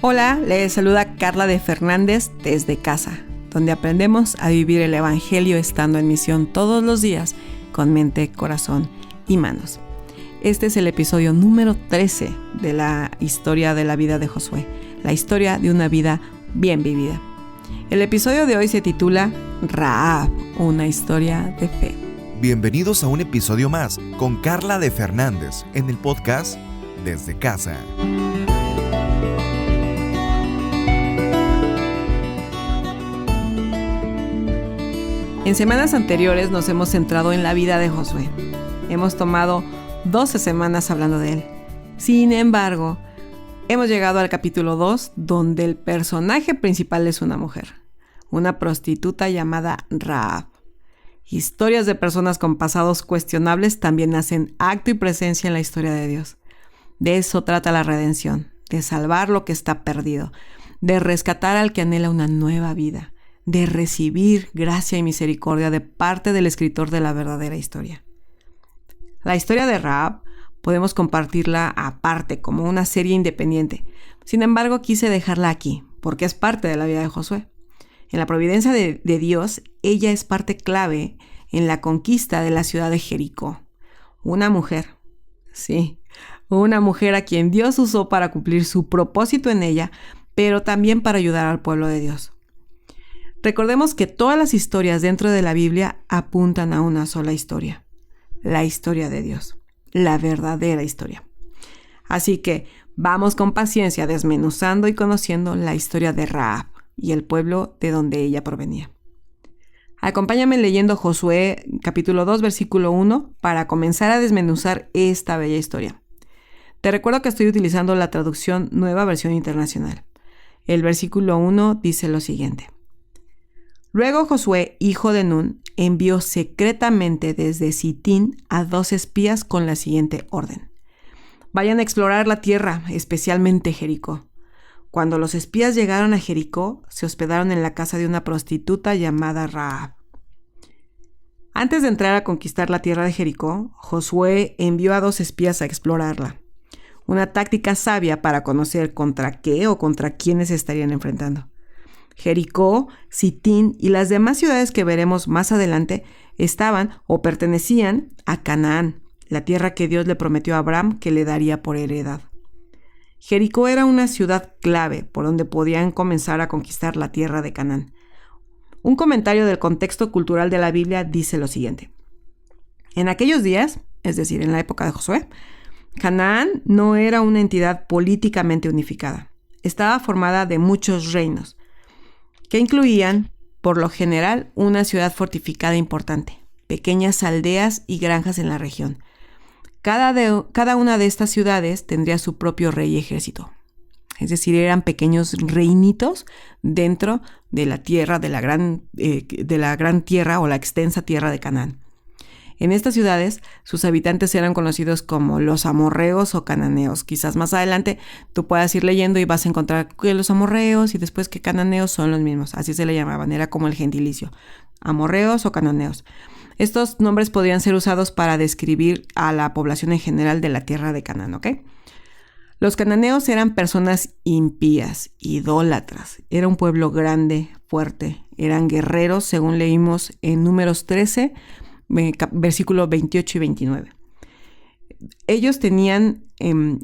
Hola, les saluda Carla de Fernández desde casa, donde aprendemos a vivir el Evangelio estando en misión todos los días con mente, corazón y manos. Este es el episodio número 13 de la historia de la vida de Josué, la historia de una vida bien vivida. El episodio de hoy se titula Rahab, una historia de fe. Bienvenidos a un episodio más con Carla de Fernández en el podcast Desde Casa. En semanas anteriores nos hemos centrado en la vida de Josué. Hemos tomado 12 semanas hablando de él. Sin embargo, hemos llegado al capítulo 2, donde el personaje principal es una mujer, una prostituta llamada Rahab. Historias de personas con pasados cuestionables también hacen acto y presencia en la historia de Dios. De eso trata la redención, de salvar lo que está perdido, de rescatar al que anhela una nueva vida, de recibir gracia y misericordia de parte del escritor de la verdadera historia. La historia de Rahab podemos compartirla aparte, como una serie independiente. Sin embargo, quise dejarla aquí, porque es parte de la vida de Josué. En la providencia de Dios, ella es parte clave en la conquista de la ciudad de Jericó. Una mujer, sí, una mujer a quien Dios usó para cumplir su propósito en ella, pero también para ayudar al pueblo de Dios. Recordemos que todas las historias dentro de la Biblia apuntan a una sola historia, la historia de Dios, la verdadera historia. Así que vamos con paciencia desmenuzando y conociendo la historia de Rahab y el pueblo de donde ella provenía. Acompáñame leyendo Josué capítulo 2 versículo 1 para comenzar a desmenuzar esta bella historia. Te recuerdo que estoy utilizando la traducción Nueva Versión Internacional. El versículo 1 dice lo siguiente. Luego Josué, hijo de Nun, envió secretamente desde Sitín a 2 espías con la siguiente orden. Vayan a explorar la tierra, especialmente Jericó. Cuando los espías llegaron a Jericó, se hospedaron en la casa de una prostituta llamada Rahab. Antes de entrar a conquistar la tierra de Jericó, Josué envió a 2 espías a explorarla. Una táctica sabia para conocer contra qué o contra quiénes se estarían enfrentando. Jericó, Sitín y las demás ciudades que veremos más adelante estaban o pertenecían a Canaán, la tierra que Dios le prometió a Abraham que le daría por heredad. Jericó era una ciudad clave por donde podían comenzar a conquistar la tierra de Canaán. Un comentario del contexto cultural de la Biblia dice lo siguiente. En aquellos días, es decir, en la época de Josué, Canaán no era una entidad políticamente unificada. Estaba formada de muchos reinos, que incluían, por lo general, una ciudad fortificada importante, pequeñas aldeas y granjas en la región. Cada una de estas ciudades tendría su propio rey y ejército. Es decir, eran pequeños reinitos dentro de la tierra, de la gran tierra o la extensa tierra de Canaán. En estas ciudades, sus habitantes eran conocidos como los amorreos o cananeos. Quizás más adelante tú puedas ir leyendo y vas a encontrar que los amorreos y después que cananeos son los mismos. Así se le llamaban, era como el gentilicio. Amorreos o cananeos. Estos nombres podrían ser usados para describir a la población en general de la tierra de Canaán, ¿ok? Los cananeos eran personas impías, idólatras. Era un pueblo grande, fuerte. Eran guerreros, según leímos en Números 13, versículos 28 y 29. Ellos tenían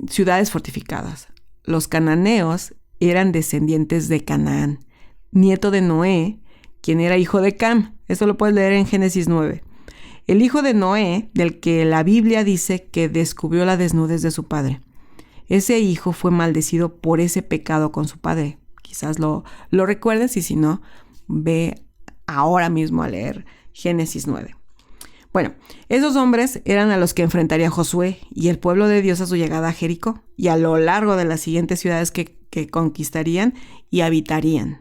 ciudades fortificadas. Los cananeos eran descendientes de Canaán, nieto de Noé, quien era hijo de Cam. Esto lo puedes leer en Génesis 9. El hijo de Noé, del que la Biblia dice que descubrió la desnudez de su padre. Ese hijo fue maldecido por ese pecado con su padre. Quizás lo recuerdes y si no, ve ahora mismo a leer Génesis 9. Bueno, esos hombres eran a los que enfrentaría Josué y el pueblo de Dios a su llegada a Jericó y a lo largo de las siguientes ciudades que conquistarían y habitarían.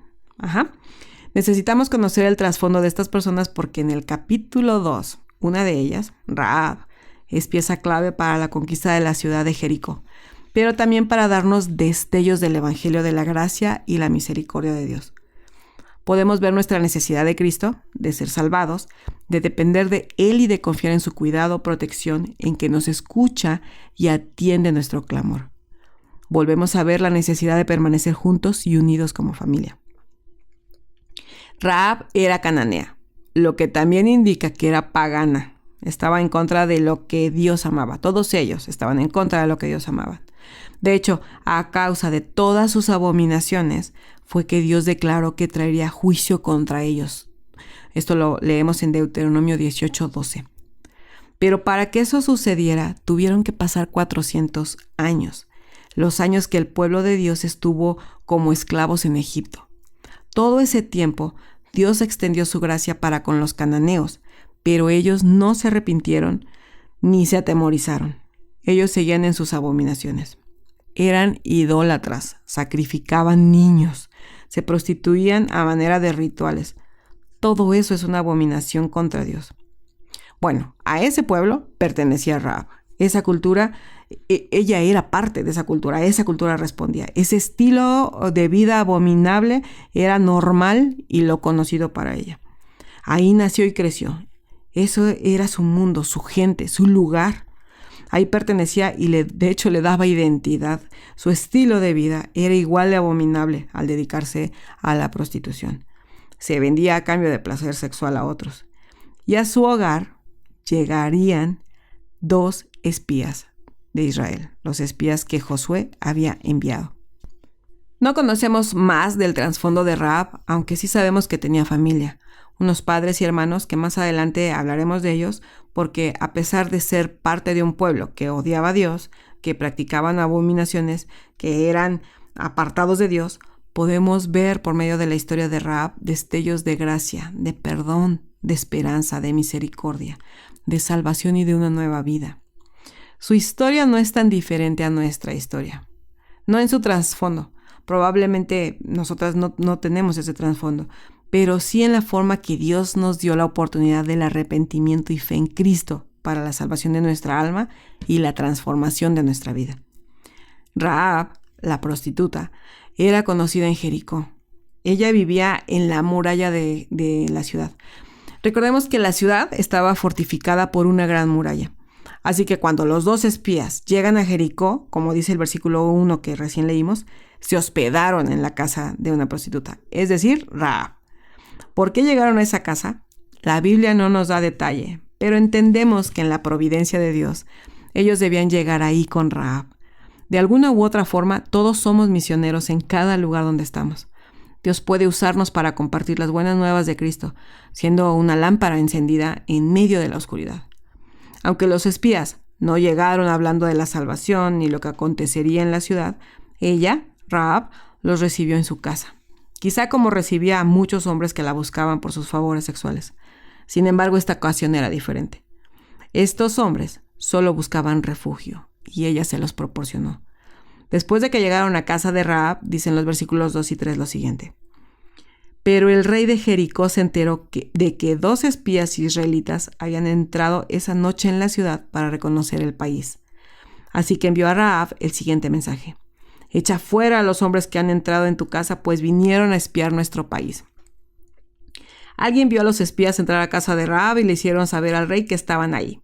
Necesitamos conocer el trasfondo de estas personas porque en el capítulo 2, una de ellas, Rahab, es pieza clave para la conquista de la ciudad de Jericó, pero también para darnos destellos del Evangelio de la gracia y la misericordia de Dios. Podemos ver nuestra necesidad de Cristo, de ser salvados, de depender de Él y de confiar en su cuidado, protección, en que nos escucha y atiende nuestro clamor. Volvemos a ver la necesidad de permanecer juntos y unidos como familia. Rahab era cananea, lo que también indica que era pagana. Estaba en contra de lo que Dios amaba. Todos ellos estaban en contra de lo que Dios amaba. De hecho, a causa de todas sus abominaciones, fue que Dios declaró que traería juicio contra ellos. Esto lo leemos en Deuteronomio 18:12. Pero para que eso sucediera, tuvieron que pasar 400 años, los años que el pueblo de Dios estuvo como esclavos en Egipto. Todo ese tiempo, Dios extendió su gracia para con los cananeos, pero ellos no se arrepintieron ni se atemorizaron. Ellos seguían en sus abominaciones. Eran idólatras, sacrificaban niños, se prostituían a manera de rituales. Todo eso es una abominación contra Dios. Bueno, a ese pueblo pertenecía Rahab. Esa cultura, ella era parte de esa cultura, a esa cultura respondía. Ese estilo de vida abominable era normal y lo conocido para ella. Ahí nació y creció. Eso era su mundo, su gente, su lugar. Ahí pertenecía y de hecho le daba identidad. Su estilo de vida era igual de abominable al dedicarse a la prostitución. Se vendía a cambio de placer sexual a otros. Y a su hogar llegarían 2 espías de Israel, los espías que Josué había enviado. No conocemos más del trasfondo de Rahab, aunque sí sabemos que tenía familia, unos padres y hermanos que más adelante hablaremos de ellos, porque a pesar de ser parte de un pueblo que odiaba a Dios, que practicaban abominaciones, que eran apartados de Dios, podemos ver por medio de la historia de Rahab destellos de gracia, de perdón, de esperanza, de misericordia, de salvación y de una nueva vida. Su historia no es tan diferente a nuestra historia, no en su trasfondo. Probablemente nosotras no tenemos ese trasfondo, pero sí en la forma que Dios nos dio la oportunidad del arrepentimiento y fe en Cristo para la salvación de nuestra alma y la transformación de nuestra vida. Rahab, la prostituta, era conocida en Jericó. Ella vivía en la muralla de la ciudad. Recordemos que la ciudad estaba fortificada por una gran muralla. Así que cuando los 2 espías llegan a Jericó, como dice el versículo 1 que recién leímos, se hospedaron en la casa de una prostituta, es decir, Rahab. ¿Por qué llegaron a esa casa? La Biblia no nos da detalle, pero entendemos que en la providencia de Dios, ellos debían llegar ahí con Rahab. De alguna u otra forma, todos somos misioneros en cada lugar donde estamos. Dios puede usarnos para compartir las buenas nuevas de Cristo, siendo una lámpara encendida en medio de la oscuridad. Aunque los espías no llegaron hablando de la salvación ni lo que acontecería en la ciudad, ella, Rahab, los recibió en su casa. Quizá como recibía a muchos hombres que la buscaban por sus favores sexuales. Sin embargo, esta ocasión era diferente. Estos hombres solo buscaban refugio y ella se los proporcionó. Después de que llegaron a casa de Rahab, dicen los versículos 2 y 3 lo siguiente. Pero el rey de Jericó se enteró de que 2 espías israelitas habían entrado esa noche en la ciudad para reconocer el país. Así que envió a Rahab el siguiente mensaje. Echa fuera a los hombres que han entrado en tu casa, pues vinieron a espiar nuestro país. Alguien vio a los espías entrar a casa de Rahab y le hicieron saber al rey que estaban ahí.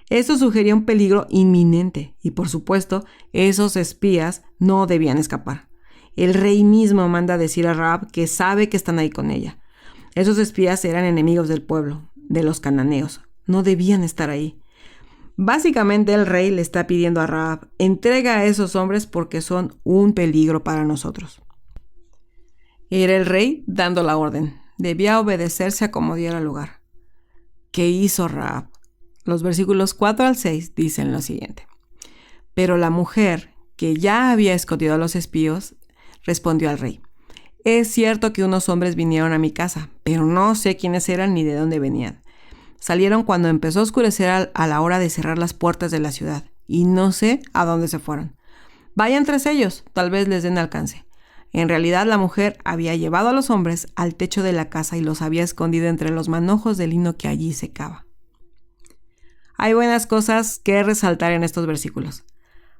Esto sugería un peligro inminente y, por supuesto, esos espías no debían escapar. El rey mismo manda a decir a Rahab que sabe que están ahí con ella. Esos espías eran enemigos del pueblo, de los cananeos. No debían estar ahí. Básicamente el rey le está pidiendo a Rahab, entrega a esos hombres porque son un peligro para nosotros. Era el rey dando la orden. Debía obedecerse a como diera lugar. ¿Qué hizo Rahab? Los versículos 4 al 6 dicen lo siguiente. Pero la mujer, que ya había escondido a los espías, respondió al rey. Es cierto que unos hombres vinieron a mi casa, pero no sé quiénes eran ni de dónde venían. Salieron cuando empezó a oscurecer a la hora de cerrar las puertas de la ciudad, y no sé a dónde se fueron. Vayan tras ellos, tal vez les den alcance. En realidad la mujer había llevado a los hombres al techo de la casa y los había escondido entre los manojos de lino que allí secaba. Hay buenas cosas que resaltar en estos versículos.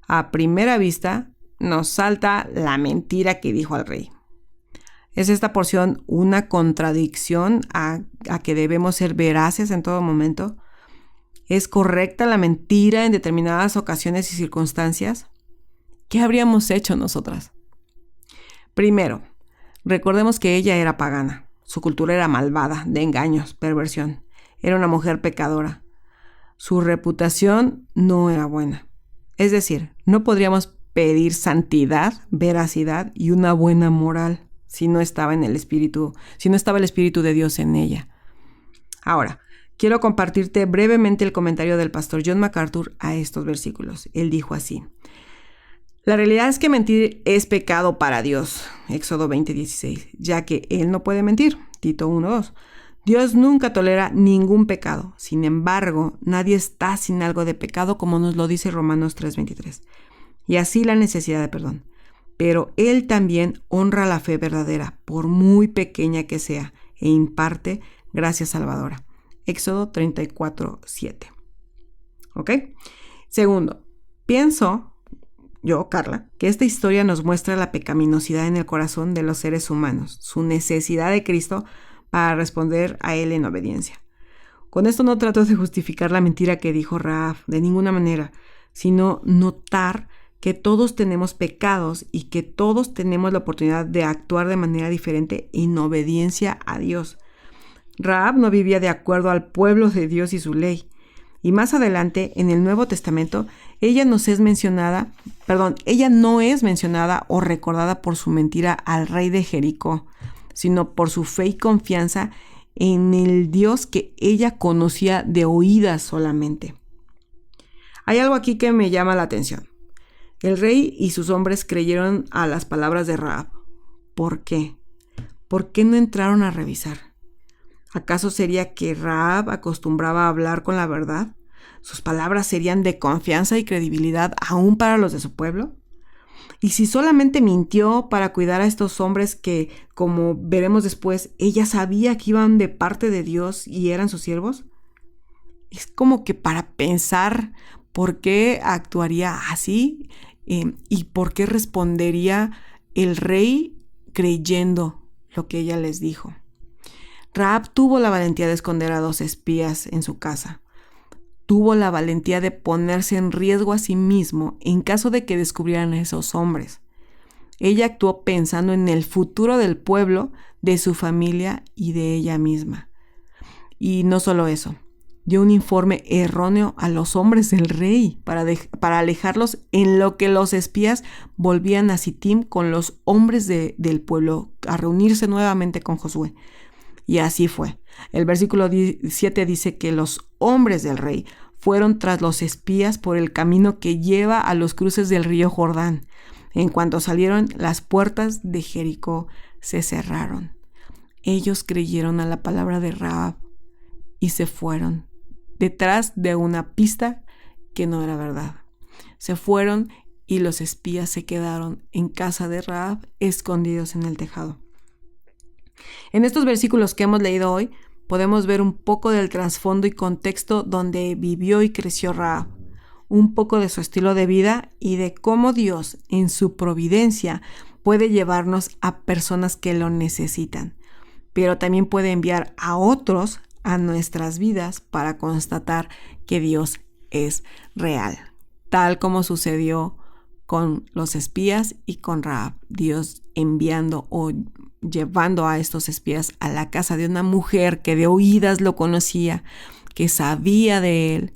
A primera vista, nos salta la mentira que dijo al rey. ¿Es esta porción una contradicción a que debemos ser veraces en todo momento? ¿Es correcta la mentira en determinadas ocasiones y circunstancias? ¿qué habríamos hecho nosotras? Primero, recordemos que ella era pagana. Su cultura era malvada, de engaños, perversión. Era una mujer pecadora. Su reputación no era buena. Es decir, no podríamos pedir santidad, veracidad y una buena moral si no estaba el Espíritu de Dios en ella. Ahora, quiero compartirte brevemente el comentario del pastor John MacArthur a estos versículos. Él dijo así: la realidad es que mentir es pecado para Dios, Éxodo 20:16, ya que Él no puede mentir, Tito 1:2. Dios nunca tolera ningún pecado. Sin embargo, nadie está sin algo de pecado, como nos lo dice Romanos 3:23. Y así la necesidad de perdón. Pero Él también honra la fe verdadera, por muy pequeña que sea, e imparte gracia salvadora. Éxodo 34:7. ¿Ok? Segundo, pienso yo, Carla, que esta historia nos muestra la pecaminosidad en el corazón de los seres humanos, su necesidad de Cristo para responder a Él en obediencia. Con esto no trato de justificar la mentira que dijo Rahab, de ninguna manera, sino notar que todos tenemos pecados y que todos tenemos la oportunidad de actuar de manera diferente en obediencia a Dios. Rahab no vivía de acuerdo al pueblo de Dios y su ley. Y más adelante, en el Nuevo Testamento, ella no es mencionada o recordada por su mentira al rey de Jericó, sino por su fe y confianza en el Dios que ella conocía de oídas solamente. Hay algo aquí que me llama la atención. El rey y sus hombres creyeron a las palabras de Rahab. ¿Por qué? ¿Por qué no entraron a revisar? ¿Acaso sería que Rahab acostumbraba a hablar con la verdad? ¿Sus palabras serían de confianza y credibilidad aún para los de su pueblo? Y si solamente mintió para cuidar a estos hombres que, como veremos después, ella sabía que iban de parte de Dios y eran sus siervos, es como que para pensar por qué actuaría así y por qué respondería el rey creyendo lo que ella les dijo. Rahab tuvo la valentía de esconder a 2 espías en su casa. Tuvo la valentía de ponerse en riesgo a sí mismo en caso de que descubrieran a esos hombres. Ella actuó pensando en el futuro del pueblo, de su familia y de ella misma. Y no solo eso, dio un informe erróneo a los hombres del rey para alejarlos en lo que los espías volvían a Sittim con los hombres del pueblo a reunirse nuevamente con Josué. Y así fue. El versículo 7 dice que los hombres del rey fueron tras los espías por el camino que lleva a los cruces del río Jordán. En cuanto salieron, las puertas de Jericó se cerraron. Ellos creyeron a la palabra de Rahab y se fueron detrás de una pista que no era verdad. Se fueron y los espías se quedaron en casa de Rahab, escondidos en el tejado. En estos versículos que hemos leído hoy, podemos ver un poco del trasfondo y contexto donde vivió y creció Rahab, un poco de su estilo de vida y de cómo Dios, en su providencia, puede llevarnos a personas que lo necesitan, pero también puede enviar a otros a nuestras vidas para constatar que Dios es real, tal como sucedió con los espías y con Rahab, Dios enviando o llevando a estos espías a la casa de una mujer que de oídas lo conocía, que sabía de él,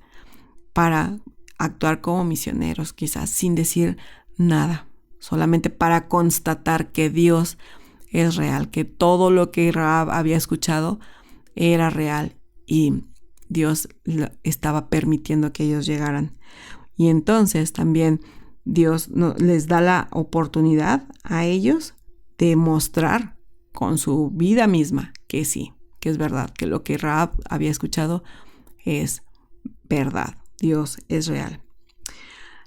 para actuar como misioneros, quizás sin decir nada, solamente para constatar que Dios es real, que todo lo que Rahab había escuchado era real y Dios estaba permitiendo que ellos llegaran. Y entonces también Dios les da la oportunidad a ellos de mostrar con su vida misma que sí, que es verdad, que lo que Rahab había escuchado es verdad. Dios es real.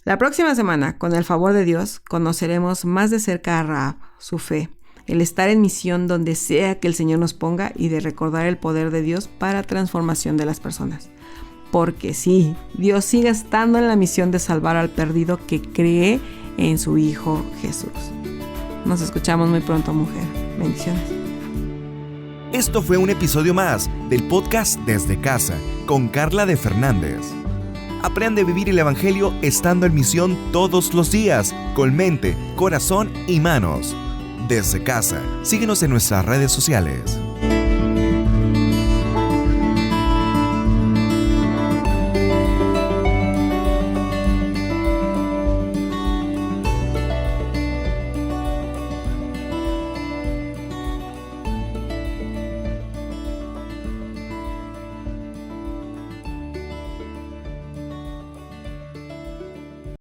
La próxima semana, con el favor de Dios, conoceremos más de cerca a Rahab, su fe, el estar en misión donde sea que el Señor nos ponga y de recordar el poder de Dios para transformación de las personas. Porque sí, Dios sigue estando en la misión de salvar al perdido que cree en su Hijo Jesús. Nos escuchamos muy pronto, mujer. Bendiciones. Esto fue un episodio más del podcast Desde Casa con Carla de Fernández. Aprende a vivir el Evangelio estando en misión todos los días, con mente, corazón y manos. Desde casa, síguenos en nuestras redes sociales.